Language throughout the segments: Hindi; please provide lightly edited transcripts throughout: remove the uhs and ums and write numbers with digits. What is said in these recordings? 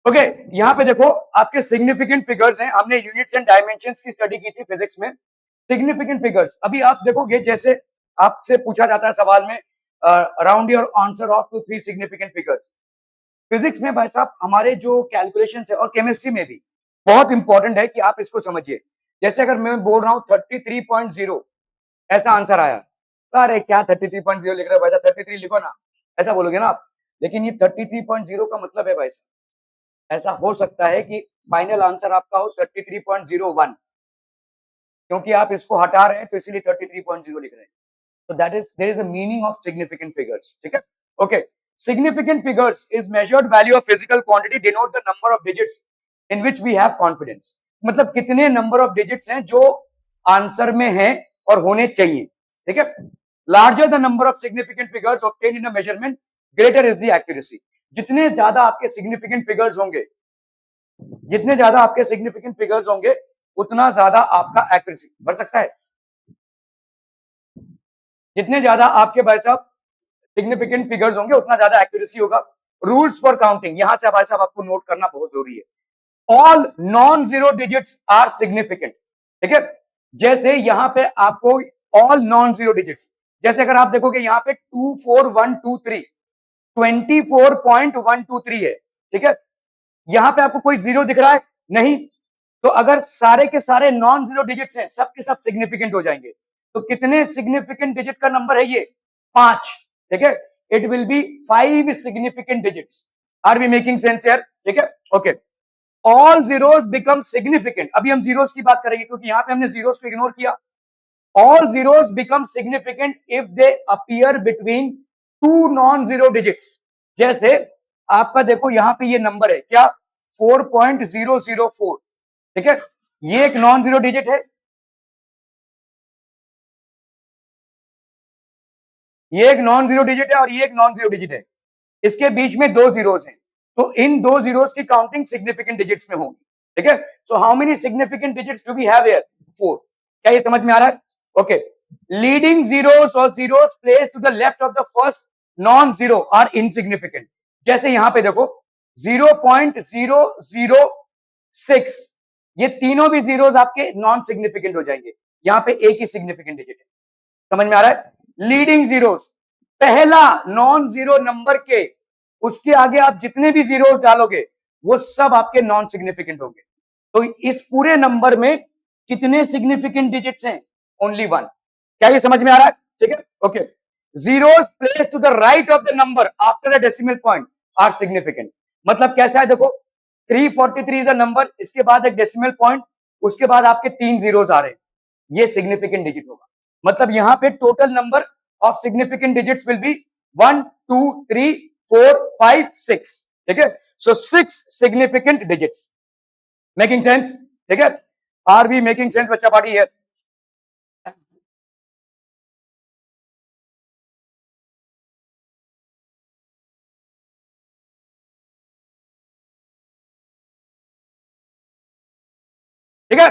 ओके यहाँ पे देखो आपके सिग्निफिकेंट फिगर्स हैं। हमने यूनिट्स एंड डायमेंशंस की स्टडी की थी फिजिक्स में। सिग्निफिकेंट फिगर्स अभी आप देखोगे, जैसे आपसे पूछा जाता है सवाल में around your answer of two three significant figures. Physics में भाई साहब हमारे जो कैलकुलेशन है और केमिस्ट्री में भी बहुत इंपॉर्टेंट है कि आप इसको समझिए। जैसे अगर मैं बोल रहा हूँ 33.0 ऐसा आंसर आया, तो अरे क्या 33.0 लिख रहे हो भाई साहब, 33 लिखो ना, ऐसा बोलोगे ना आप। लेकिन ये 33.0 का मतलब है भाई साहब, ऐसा हो सकता है कि फाइनल आंसर आपका हो 33.01, क्योंकि आप इसको हटा रहे हैं तो इसीलिए 33.0 लिख रहे हैं। So that is there is a meaning of significant figures. ठीक है, okay. Significant figures is measured value of physical quantity denote the number of digits in which we have confidence. मतलब कितने नंबर ऑफ डिजिट्स हैं जो आंसर में हैं और होने चाहिए। ठीक है, larger the number of significant figures obtain in a measurement greater is the accuracy. जितने ज्यादा आपके सिग्निफिकेंट फिगर्स होंगे, जितने ज्यादा आपके सिग्निफिकेंट फिगर्स होंगे, उतना ज्यादा आपका एक्यूरेसी बढ़ सकता है। जितने ज्यादा आपके भाई साहब सिग्निफिकेंट फिगर्स होंगे, उतना ज्यादा एक्यूरेसी होगा। रूल्स फॉर काउंटिंग, यहां से भाई साहब आपको नोट करना बहुत जरूरी है। All non zero digits are significant. ठीक है, जैसे यहां पे आपको ऑल नॉन जीरो डिजिट्स, जैसे अगर आप देखोगे यहां पे 24123 24.123 है। ठीक है, यहां पे आपको कोई जीरो दिख रहा है? नहीं। तो अगर सारे के सारे नॉन जीरो डिजिट्स हैं, सब के सब सिग्निफिकेंट हो जाएंगे। तो कितने सिग्निफिकेंट डिजिट का नंबर है ये? 5। ठीक है, it will be 5 significant digits. Are we making sense यार? ठीक है, okay. All zeros become significant. अभी हम जीरोस की बात करेंगे क्योंकि यहां पे हमने जीरोस को इग्नोर किया। All zeros become significant if they appear between two non zero digits. जैसे आपका देखो यहां पे ये नंबर है क्या, 4.004। ठीक है, ये एक नॉन जीरो डिजिट है, ये एक नॉन जीरो डिजिट है और ये एक नॉन जीरो डिजिट है। इसके बीच में दो जीरोस हैं, तो इन दो जीरोस की काउंटिंग सिग्निफिकेंट डिजिट्स में होगी। ठीक है, so how many significant digits do we have here? 4। क्या ये समझ में आ रहा है? ओके। लीडिंग जीरोस और zeros place to the left of the first non zero are insignificant. जैसे यहां पे देखो 0.006, ये तीनों भी जीरोस आपके नॉन सिग्निफिकेंट हो जाएंगे। यहां पे एक ही सिग्निफिकेंट डिजिट है। समझ में आ रहा है? लीडिंग जीरोस, पहला नॉन जीरो नंबर के उसके आगे आप जितने भी जीरोस डालोगे वो सब आपके नॉन सिग्निफिकेंट होंगे। तो इस पूरे नंबर में कितने सिग्निफिकेंट डिजिट्स हैं? ओनली 1। क्या ये समझ में आ रहा है? ठीक है, okay. Zeros place to the right of the number after the decimal point are significant. मतलब कैसा है देखो, 343 इज अ नंबर, इसके बाद एक डेसिमल पॉइंट, उसके बाद आपके 3 जीरोस आ रहे हैं, ये सिग्निफिकेंट डिजिट होगा। मतलब यहां पे total number of significant digits will be 1 2 3 4 5 6। ठीक है, सो 6 सिग्निफिकेंट डिजिट्स। Making sense? ठीक है, आर वी मेकिंग सेंस बच्चा पार्टी है? ठीक है,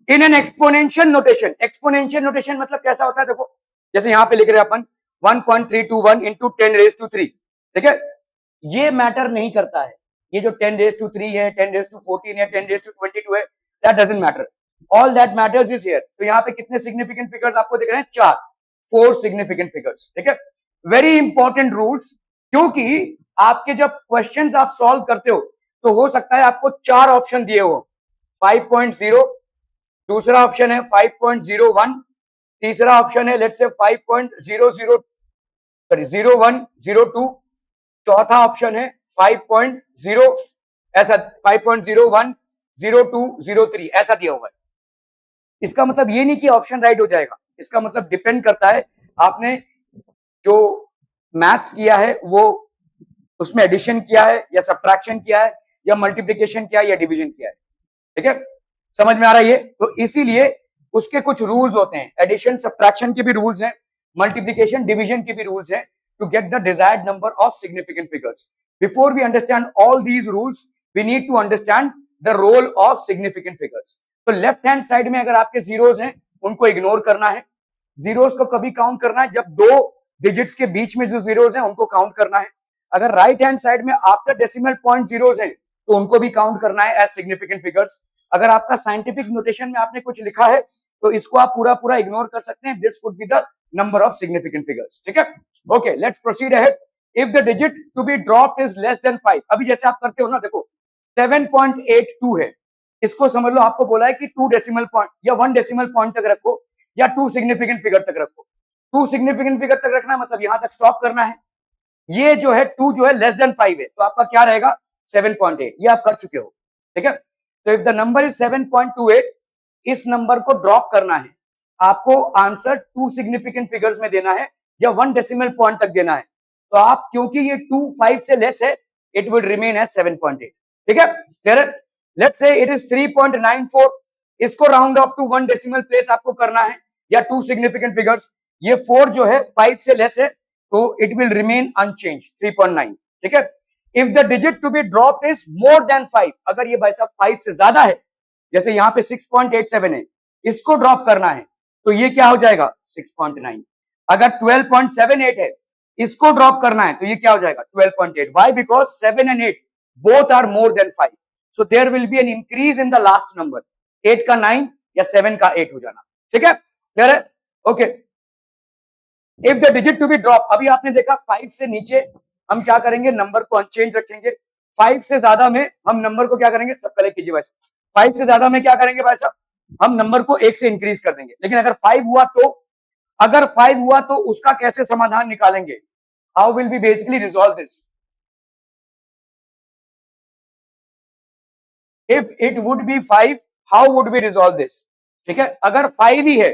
in an exponential notation. Exponential notation मतलब कैसा होता है देखो, जैसे यहां पे लिख रहे हैं अपन 1.321 इंटू 10⁻3। ठीक है, ये मैटर नहीं करता है, ये जो 10⁻3 है, 10⁻14 है, 10⁻22 है, that doesn't matter. All that matters is here. तो यहाँ पे कितने सिग्निफिकेंट फिगर्स आपको दिख रहे हैं? 4, 4 सिग्निफिकेंट फिगर्स। ठीक है, वेरी इंपॉर्टेंट रूल्स, क्योंकि आपके जब क्वेश्चंस आप सॉल्व करते हो तो हो सकता है आपको 4 ऑप्शन दिए हो, 5.0, दूसरा ऑप्शन है 5.01, तीसरा ऑप्शन है लेट्स से 5.00 सॉरी 0102, चौथा ऑप्शन है 5.0 ऐसा 5.01 02 03 ऐसा दिया हुआ है। इसका मतलब ये नहीं कि ऑप्शन राइट हो जाएगा, इसका मतलब डिपेंड करता है आपने जो मैथ्स किया है वो उसमें एडिशन किया है या सब्ट्रैक्शन किया है या मल्टीप्लीकेशन किया है या डिवीजन किया है। ठीक है, समझ में आ रहा है ये? तो इसीलिए उसके कुछ रूल्स होते हैं, एडिशन सब्ट्रैक्शन के भी रूल्स हैं, मल्टीप्लीकेशन डिवीजन के भी रूल्स हैं, to get the desired number of significant figures. Before we understand all these rules we need to understand the role of significant figures. तो लेफ्ट हैंड साइड में अगर आपके जीरोस हैं उनको इग्नोर करना है। जीरोस को कभी काउंट करना है जब दो डिजिट्स के बीच में जो जीरोस हैं उनको काउंट करना है। अगर राइट हैंड साइड में आफ्टर डेसिमल पॉइंट जीरोस हैं तो उनको भी काउंट करना है एज सिग्निफिकेंट फिगर्स। अगर आपका साइंटिफिक नोटेशन में आपने कुछ लिखा है तो इसको आप पूरा पूरा इग्नोर कर सकते हैं। This would be the number of significant figures. ठीक है, okay, let's proceed ahead. If the digit to be dropped is less than 5, अभी जैसे आप करते हो ना, देखो 7.82 है, इसको समझ लो आपको बोला है कि 2 डेसिमल पॉइंट या 1 डेसिमल पॉइंट तक रखो या 2 सिग्निफिकेंट फिगर तक रखो। 2 सिग्निफिकेंट फिगर तक रखना मतलब यहां तक स्टॉप करना है। ये जो है 2 जो है लेस देन 5 है, तो आपका क्या रहेगा 7.8, ये आप कर चुके हो। ठीक है, तो इफ द नंबर इज 7.28, इस नंबर को ड्रॉप करना है, आपको आंसर 2 सिग्निफिकेंट फिगर्स में देना है या 1 डेसिमल पॉइंट तक देना है। तो आप, क्योंकि ये 2 5 से लेस है, इट विल रिमेन एज 7.8। ठीक है, लेट्स से इट इज 3.94, इसको round off to 1 decimal place आपको करना है या 2 सिग्निफिकेंट फिगर्स। ये 4 जो है 5 से लेस है, तो इट विल रिमेन अनचेंज 3.9। ठीक है, if the digit to be drop is more than 5, अगर ये भाई साहब 5 से ज्यादा है, जैसे यहाँ पे 6.87 है, इसको ड्रॉप करना है तो ये क्या हो जाएगा 6.9। अगर 12.78 है, इसको ड्रॉप करना है तो ये क्या हो जाएगा 12.8। Why? Because 7 and 8 both are more than 5, so there will be an increase in the last number, 8 का 9 या 7 का 8 हो जाना। ठीक है, क्लियर है? Okay, if the digit to be drop, अभी आपने देखा 5 से नीचे हम क्या करेंगे, नंबर को अनचेंज रखेंगे। 5 से ज्यादा में हम नंबर को क्या करेंगे, सब कलेक्ट कीजिए भाई साहब, 5 से ज्यादा में क्या करेंगे भाई साहब, हम नंबर को 1 से इंक्रीज कर देंगे। लेकिन अगर 5 हुआ तो, अगर 5 हुआ तो उसका कैसे समाधान निकालेंगे, how will be basically resolve this. If it would be 5, how would be resolve this. ठीक है, अगर 5 ही है,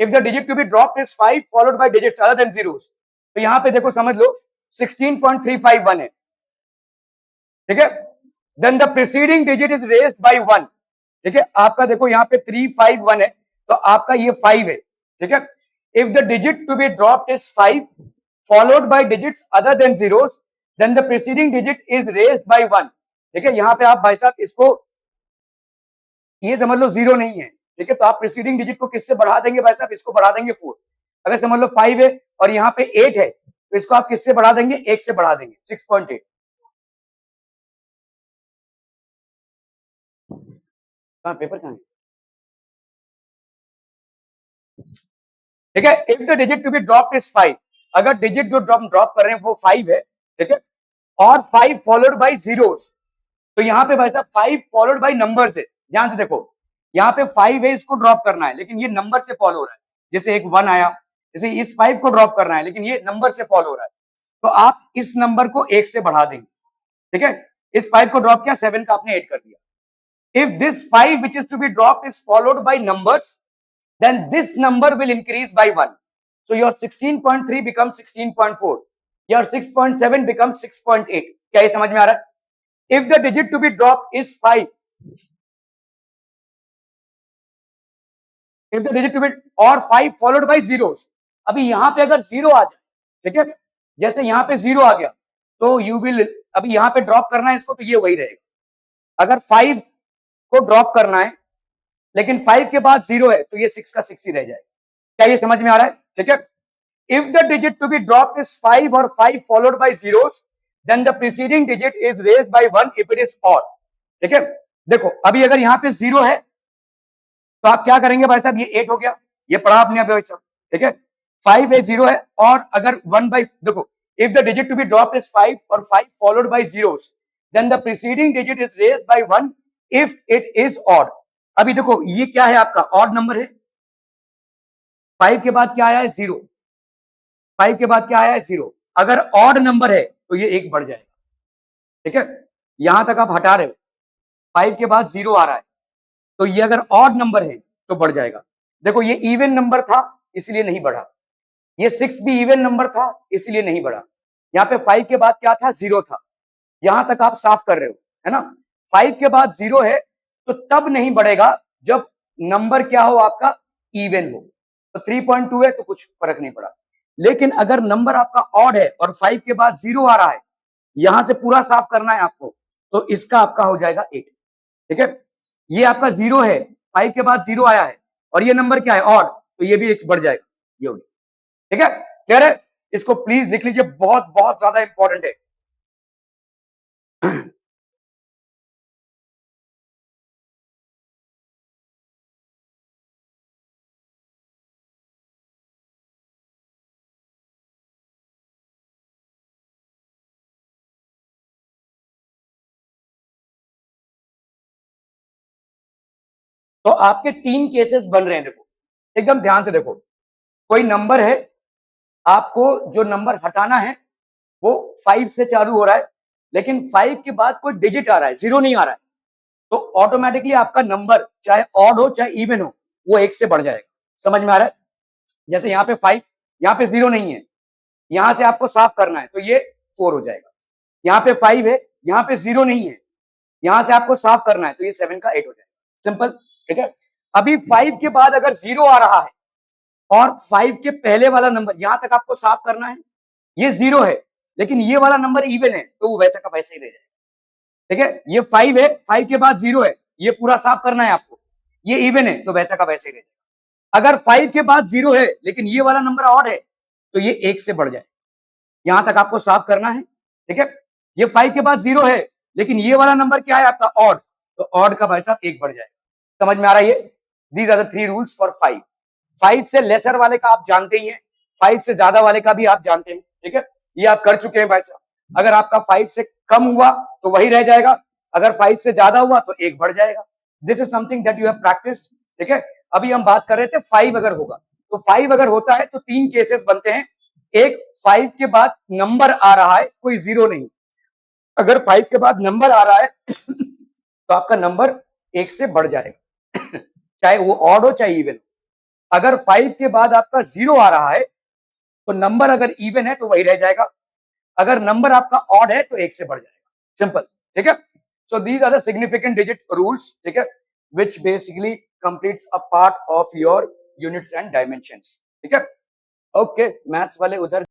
if the digit to be dropped is 5 followed by digits other than zeros, तो यहां पे देखो समझ लो 16.351 है। ठीक है, then the preceding digit is raised by 1। ठीक है, आपका देखो यहाँ पे 351 है, तो आपका ये 5 है। ठीक है, if the digit to be dropped is 5 followed by digits other than zeros, then the preceding digit is raised by 1। ठीक है, यहाँ पे आप भाई साहब इसको ये समझ लो 0 नहीं है। ठीक है, तो आप प्रीसीडिंग डिजिट को किससे बढ़ा देंगे भाई साहब, इसको बढ़ा देंगे 4। अगर समझ लो 5 है और यहाँ पे 8 है, तो इसको आप किससे बढ़ा देंगे, 1 से बढ़ा देंगे, 6.8। पेपर कहां है? ठीक है, if the digit to be drop is 5, अगर डिजिट जो ड्रॉप कर रहे हैं वो 5 है। ठीक है, और 5 फॉलोड बाय जीरोस, तो यहाँ पे भाई साहब 5 फॉलोड बाय नंबर से, ध्यान से देखो, यहाँ पे 5 है, इसको ड्रॉप करना है, लेकिन ये नंबर से फॉलो हो रहा है। जैसे एक 1 आया, जैसे इस 5 को ड्रॉप करना है, लेकिन ये नंबर से फॉलो हो रहा है, तो आप इस नंबर को 1 से बढ़ा देंगे। ठीक है, इस 5 को ड्रॉप किया, 7 का आपने 8 कर दिया। if this 5 which is to be dropped is followed by numbers, then this number will increase by 1. So your 16.3 becomes 16.4, your 6.7 becomes 6.8. क्या ये समझ में आ रहा है? If the digit to be dropped is 5, if the digit to be or 5 followed by zeros, अभी यहां पे अगर 0 आ जाए, ठीक है, जैसे यहां पे 0 आ गया, तो you will, अभी यहां पे ड्रॉप करना है इसको, तो ये वही रहेगा। अगर 5 को ड्रॉप करना है लेकिन 5 के बाद 0 है, तो ये 6 का 6 ही रह जाएगा। क्या ये समझ में आ रहा है? ठीक है, if the digit to be dropped is 5 और 5 followed by zeros, then the preceding digit is raised by 1 if it is odd. ठीक है, देखो अभी अगर यहाँ पे 0 है, तो आप क्या करेंगे भाई साहब, ये 8 हो गया, ये पढ़ा आपने अभी भाई साहब। ठीक है, 5 है, 0 है, और अगर 1 बाई, देखो if the digit to be dropped is 5 और 5 followed by zeros, then the preceding digit is raised by 1 if it is odd. अभी देखो ये क्या है, आपका ऑड नंबर है, 5 के बाद क्या आया है 0, 5 के बाद क्या आया है 0। अगर ऑड नंबर है तो ये 1 बढ़ जाएगा। ठीक है, यहां तक आप हटा रहे हो, 5 के बाद 0 आ रहा है, तो ये अगर ऑड नंबर है तो बढ़ जाएगा। देखो ये इवन नंबर था इसलिए नहीं बढ़ा, ये 6 भी इवन नंबर था इसलिए नहीं बढ़ा। यहाँ पे 5 के बाद क्या था, 0 था, यहां तक आप साफ कर रहे हो, है ना। 5 के बाद 0 है तो तब नहीं बढ़ेगा जब नंबर क्या हो, आपका इवन हो। तो 3.2 है तो कुछ फर्क नहीं पड़ा। लेकिन अगर नंबर आपका ऑड है और 5 के बाद 0 आ रहा है, यहां से पूरा साफ करना है आपको, तो इसका आपका हो जाएगा 8। ठीक है, ये आपका 0 है, 5 के बाद 0 आया है, और ये नंबर क्या है ऑड, तो ये भी 1 बढ़ जाएगा, ये होगी। ठीक है, कह रहे इसको प्लीज लिख लीजिए, बहुत बहुत ज्यादा इंपॉर्टेंट है। तो आपके 3 केसेस बन रहे हैं। देखो एकदम ध्यान से देखो, कोई नंबर है, आपको जो नंबर हटाना है वो 5 से चालू हो रहा है, लेकिन 5 के बाद कोई डिजिट आ रहा है, 0 नहीं आ रहा है, तो ऑटोमेटिकली आपका नंबर चाहे ऑड हो चाहे इवन हो, वो 1 से बढ़ जाएगा। समझ में आ रहा है? जैसे यहाँ पे 5, यहाँ पे 0 नहीं है, यहां से आपको साफ करना है तो ये 4 हो जाएगा। यहाँ पे 5 है, यहाँ पे 0 नहीं है, यहां से आपको साफ करना है तो ये 7 का 8 हो जाएगा। सिंपल, ठीक है। अभी 5 के बाद अगर 0 आ रहा है और 5 के पहले वाला नंबर यहां तक आपको साफ करना है, ये 0 है लेकिन ये वाला नंबर इवन है, तो वो वैसा का वैसा ही रह जाएगा। ठीक है, ये 5 है, 5 के बाद 0 है, ये पूरा साफ करना है आपको, ये इवन है तो वैसा का वैसा ही रह जाएगा। अगर 5 के बाद 0 है लेकिन ये वाला नंबर ऑड है, तो ये 1 से बढ़ जाए, यहां तक आपको साफ करना है। ठीक है, ये 5 के बाद 0 है लेकिन ये वाला नंबर क्या है आपका ऑड, तो ऑड का भाई साहब 1 बढ़ जाएगा। समझ में आ रहा है? ये these are the 3 rules for 5। 5 से लेसर वाले का आप जानते ही हैं, 5 से ज्यादा वाले का भी आप जानते हैं। ठीक है, ये आप कर चुके हैं भाई साहब। अगर आपका 5 से कम हुआ तो वही रह जाएगा, अगर 5 से ज्यादा हुआ तो 1 बढ़ जाएगा। This is something that you have practised. ठीक है, अभी हम बात कर रहे थे 5 अगर होगा, तो 5 अगर होता है तो 3 केसेस बनते हैं। एक, 5 के बाद नंबर आ रहा है, कोई 0 नहीं। अगर 5 के बाद नंबर आ रहा है तो आपका नंबर 1 से बढ़ जाएगा चाहे वो ऑड हो चाहे इवन। अगर 5 के बाद आपका 0 आ रहा है तो नंबर अगर इवन है तो वही रह जाएगा, अगर नंबर आपका ऑड है तो 1 से बढ़ जाएगा। सिंपल, ठीक है। So these are the significant digit rules, ठीक है, which basically completes a part of your units and dimensions. ठीक है, ओके, मैथ्स वाले उधर